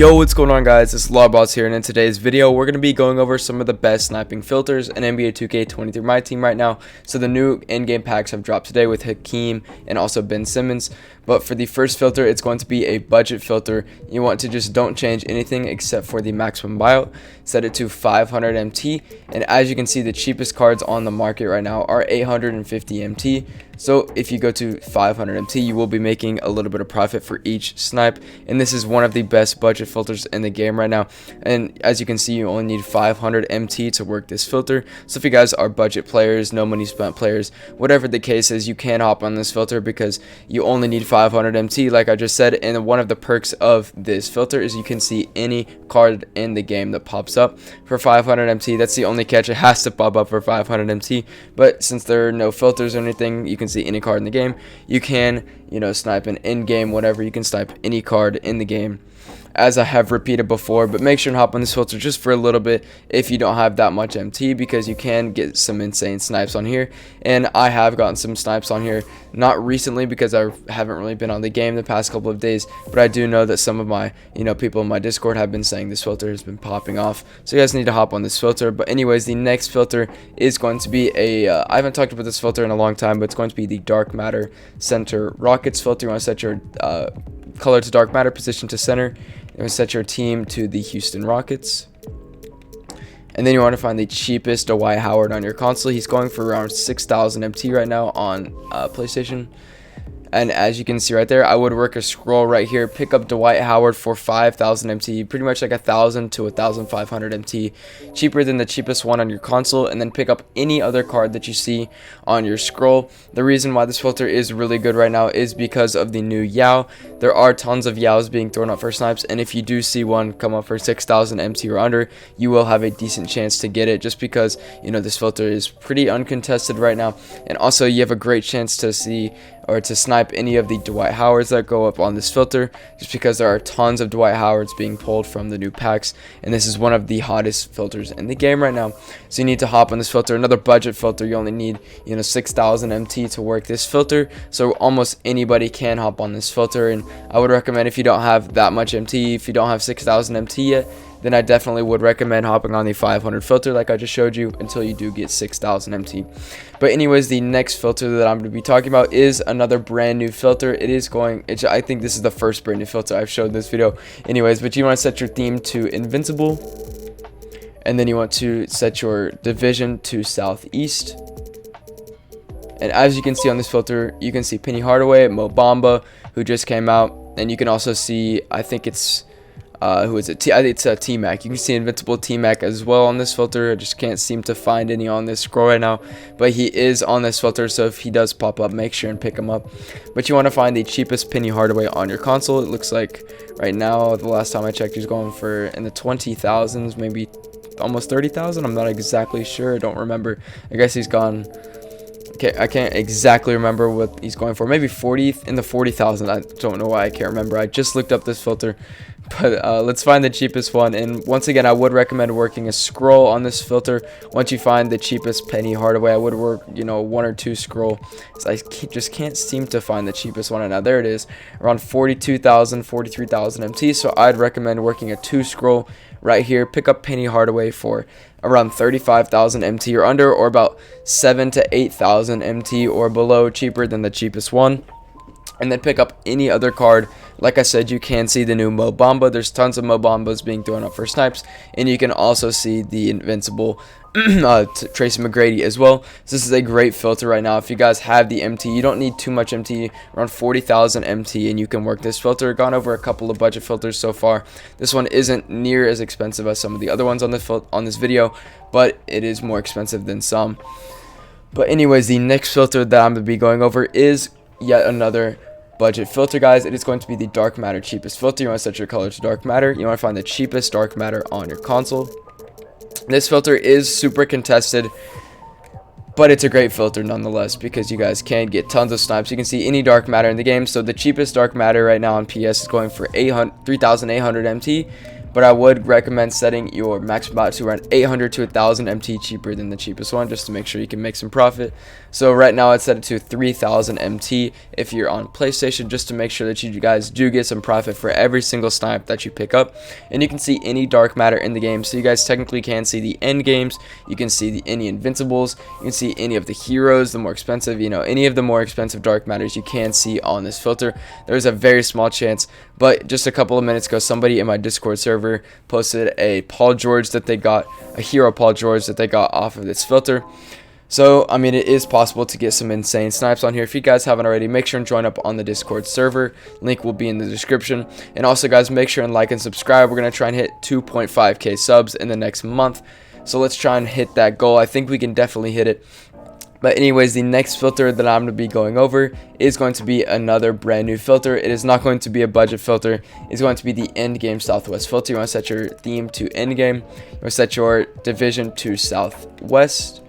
Yo, what's going on, guys? It's Lawboss here, and in today's video we're going to be going over some of the best sniping filters in NBA 2K23 MyTeam right now. So the new in-game packs have dropped today with Hakeem and also Ben Simmons. But for the first filter, it's going to be a budget filter. You want to just don't change anything except for the maximum buyout. Set it to 500 MT, and as you can see, the cheapest cards on the market right now are 850 MT. So if you go to 500 MT, you will be making a little bit of profit for each snipe, and this is one of the best budget filters in the game right now. And as you can see, you only need 500 MT to work this filter. So if you guys are budget players, no money spent players, whatever the case is, you can hop on this filter because you only need 500 MT, like I just said. And one of the perks of this filter is you can see any card in the game that pops up for 500 MT. That's the only catch. It has to pop up for 500 MT, but since there are no filters or anything, you can see any card in the game. You can, snipe an in-game whatever. You can snipe any card in the game, as I have repeated before. But make sure and hop on this filter just for a little bit if you don't have that much MT, because you can get some insane snipes on here. And I have gotten some snipes on here, not recently because I haven't really been on the game the past couple of days, but I do know that some of my people in my Discord have been saying this filter has been popping off. So you guys need to hop on this filter. But anyways, the next filter is going to be I haven't talked about this filter in a long time, but it's going to be the dark matter center rockets filter. You want to set your color to dark matter, position to center. You want to set your team to the Houston Rockets. And then you want to find the cheapest Dwight Howard on your console. He's going for around 6,000 MT right now on PlayStation. And as you can see right there, I would work a scroll right here, pick up Dwight Howard for 5,000 MT, pretty much like 1,000 to 1,500 MT, cheaper than the cheapest one on your console, and then pick up any other card that you see on your scroll. The reason why this filter is really good right now is because of the new Yao. There are tons of Yaos being thrown up for snipes, and if you do see one come up for 6,000 MT or under, you will have a decent chance to get it, just because this filter is pretty uncontested right now. And also you have a great chance to see or to snipe any of the Dwight Howards that go up on this filter, just because there are tons of Dwight Howards being pulled from the new packs, and this is one of the hottest filters in the game right now. So you need to hop on this filter. Another budget filter, you only need 6,000 MT to work this filter, so almost anybody can hop on this filter. And I would recommend, if you don't have that much MT, if you don't have 6,000 MT yet, then I definitely would recommend hopping on the 500 filter like I just showed you until you do get 6,000 MT. But anyways, the next filter that I'm going to be talking about is another brand new filter. I think this is the first brand new filter I've showed in this video. Anyways, but you want to set your theme to invincible, and then you want to set your division to southeast. And as you can see on this filter, you can see Penny Hardaway, Mo Bamba, who just came out, and you can also see, I think it's who is it? It's T-Mac. You can see Invincible T-Mac as well on this filter. I just can't seem to find any on this scroll right now, but he is on this filter, so if he does pop up, make sure and pick him up. But you want to find the cheapest Penny Hardaway on your console. It looks like right now, the last time I checked, he's going for in the 20,000s, maybe almost 30,000. I'm not exactly sure. I don't remember. I guess he's gone. Okay, I can't exactly remember what he's going for. Maybe 40, in the 40,000. I don't know why I can't remember. I just looked up this filter. But let's find the cheapest one. And once again, I would recommend working a scroll on this filter. Once you find the cheapest Penny Hardaway, I would work, one or two scroll. So I just can't seem to find the cheapest one. And now there it is, around 42,000, 43,000 MT. So I'd recommend working a 2 scroll right here. Pick up Penny Hardaway for around 35,000 MT or under, or about 7,000 to 8,000 MT or below, cheaper than the cheapest one. And then pick up any other card. Like I said, you can see the new Mo Bamba. There's tons of Mo Bambas being thrown up for snipes, and you can also see the invincible Tracy McGrady as well. So this is a great filter right now. If you guys have the MT, you don't need too much MT, around 40,000 MT, and you can work this filter. Gone over a couple of budget filters so far. This one isn't near as expensive as some of the other ones on this video, but it is more expensive than some. But anyways, the next filter that I'm going to be going over is yet another budget filter, guys. It is going to be the dark matter cheapest filter. You want to set your color to dark matter. You want to find the cheapest dark matter on your console. This filter is super contested, but it's a great filter nonetheless, because you guys can get tons of snipes. You can see any dark matter in the game. So the cheapest dark matter right now on PS is going for 3,800 MT, but I would recommend setting your max bot to around 800 to 1000 MT, cheaper than the cheapest one, just to make sure you can make some profit. So right now I'd set it to 3000 MT if you're on PlayStation, just to make sure that you guys do get some profit for every single snipe that you pick up. And you can see any dark matter in the game, so you guys technically can see the end games, you can see any invincibles, you can see any of the heroes, the more expensive, any of the more expensive dark matters you can see on this filter. There's a very small chance, but just a couple of minutes ago, somebody in my Discord server posted a Paul George that they got, a hero Paul George that they got off of this filter. So, I mean, it is possible to get some insane snipes on here. If you guys haven't already, make sure and join up on the Discord server. Link will be in the description. And also, guys, make sure and like and subscribe. We're going to try and hit 2.5k subs in the next month. So let's try and hit that goal. I think we can definitely hit it. But anyways, the next filter that I'm going to be going over is going to be another brand new filter. It is not going to be a budget filter. It's going to be the endgame Southwest filter. You want to set your theme to endgame. You want to set your division to Southwest.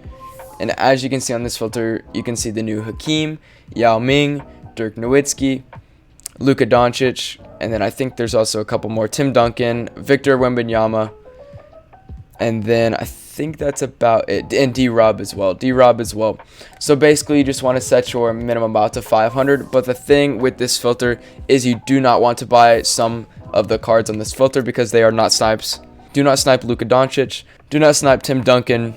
And as you can see on this filter, you can see the new Hakeem, Yao Ming, Dirk Nowitzki, Luka Doncic, and then I think there's also a couple more. Tim Duncan, Victor Wembanyama, and then I think that's about it. And D-Rob as well. So basically, you just want to set your minimum bot to 500. But the thing with this filter is you do not want to buy some of the cards on this filter because they are not snipes. Do not snipe Luka Doncic. Do not snipe Tim Duncan.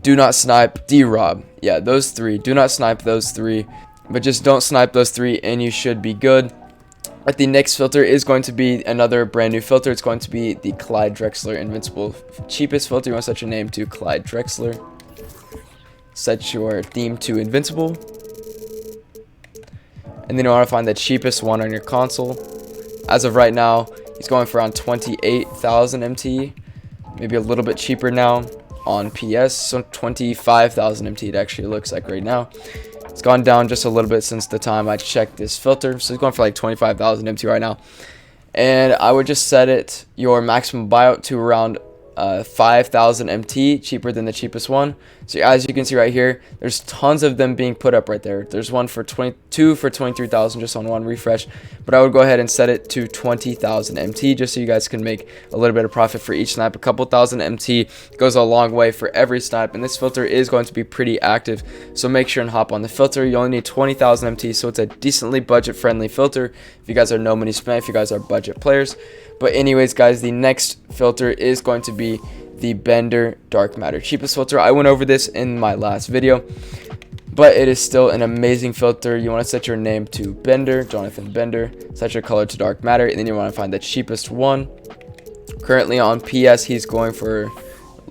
Do not snipe D-Rob. Yeah, those three. Do not snipe those three. But just don't snipe those three and you should be good. But the next filter is going to be another brand new filter. It's going to be the Clyde Drexler Invincible cheapest filter. You want to set your name to Clyde Drexler. Set your theme to Invincible. And then you want to find the cheapest one on your console. As of right now, he's going for around 28,000 MT. Maybe a little bit cheaper now on PS, so 25,000 MT it actually looks like right now. It's gone down just a little bit since the time I checked this filter, so it's going for like 25,000 MT right now. And I would just set it, your maximum buyout, to around 5,000 MT, cheaper than the cheapest one. So as you can see right here, there's tons of them being put up right there. There's one for 22 for 23,000 just on one refresh, but I would go ahead and set it to 20,000 MT just so you guys can make a little bit of profit for each snipe. A couple thousand MT goes a long way for every snipe, and this filter is going to be pretty active, so make sure and hop on the filter. You only need 20,000 MT, so it's a decently budget friendly filter if you guys are no money spent, if you guys are budget players. But anyways, guys, the next filter is going to be the Bender Dark Matter cheapest filter. I went over this in my last video, but it is still an amazing filter. You want to set your name to Bender, Jonathan Bender, set your color to Dark Matter, and then you want to find the cheapest one. Currently on PS, he's going for,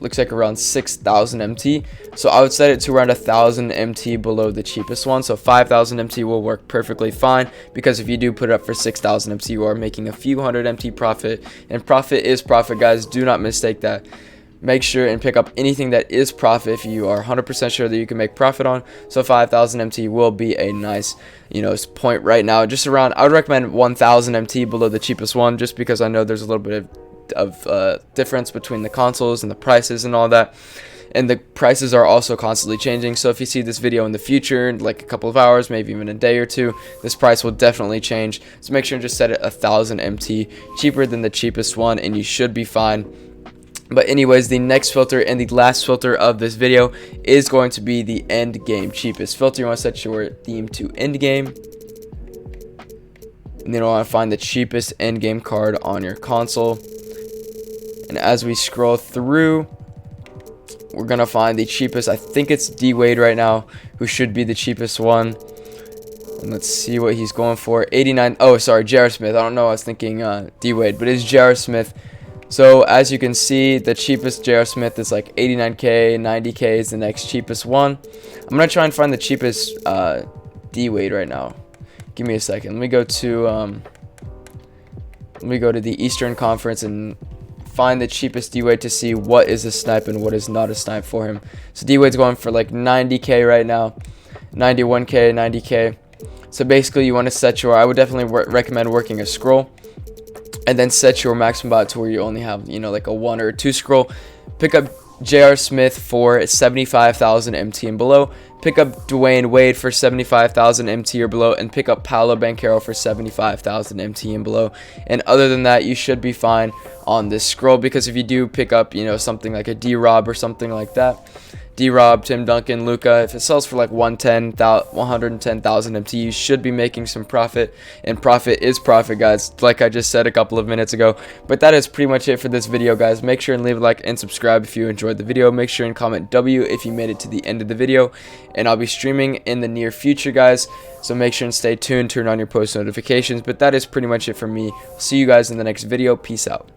looks like around 6,000 MT. So I would set it to around 1,000 MT below the cheapest one. So 5,000 MT will work perfectly fine, because if you do put it up for 6,000 MT, you are making a few hundred MT profit, and profit is profit, guys. Do not mistake that. Make sure and pick up anything that is profit if you are 100% sure that you can make profit on. So 5,000 MT will be a nice, point right now. Just around, I would recommend 1,000 MT below the cheapest one, just because I know there's a little bit of difference between the consoles and the prices and all that. And the prices are also constantly changing, so if you see this video in the future, in like a couple of hours, maybe even a day or two, this price will definitely change. So make sure and just set it 1,000 MT, cheaper than the cheapest one, and you should be fine. But anyways, the next filter and the last filter of this video is going to be the end game cheapest filter. You want to set your theme to end game, and then you want to find the cheapest end game card on your console. And as we scroll through, we're gonna find the cheapest. I think it's D-Wade right now, who should be the cheapest one. And let's see what he's going for. 89. Oh, sorry, J.R. Smith. I don't know. I was thinking D-Wade, but it's J.R. Smith. So as you can see, the cheapest J.R. Smith is like 89k, 90k is the next cheapest one. I'm gonna try and find the cheapest D-Wade right now. Give me a second. Let me go to the Eastern Conference and find the cheapest D-Wade to see what is a snipe and what is not a snipe for him. So D-Wade's going for like 90k right now, 91k, 90k. So basically, you want to set your, I would definitely recommend working a scroll, and then set your maximum bot to where you only have, like a 1 or 2 scroll. Pick up J.R. Smith for 75,000 MT and below. Pick up Dwayne Wade for 75,000 MT or below, and pick up Paolo Banchero for 75,000 MT and below. And other than that, you should be fine on this scroll, because if you do pick up, something like a D-Rob or something like that, D-Rob, Tim Duncan, Luca, if it sells for like 110,000 MT, you should be making some profit, and profit is profit, guys, like I just said a couple of minutes ago. But that is pretty much it for this video, guys. Make sure and leave a like and subscribe if you enjoyed the video. Make sure and comment W if you made it to the end of the video, and I'll be streaming in the near future, guys, so make sure and stay tuned, turn on your post notifications. But that is pretty much it for me. See you guys in the next video. Peace out.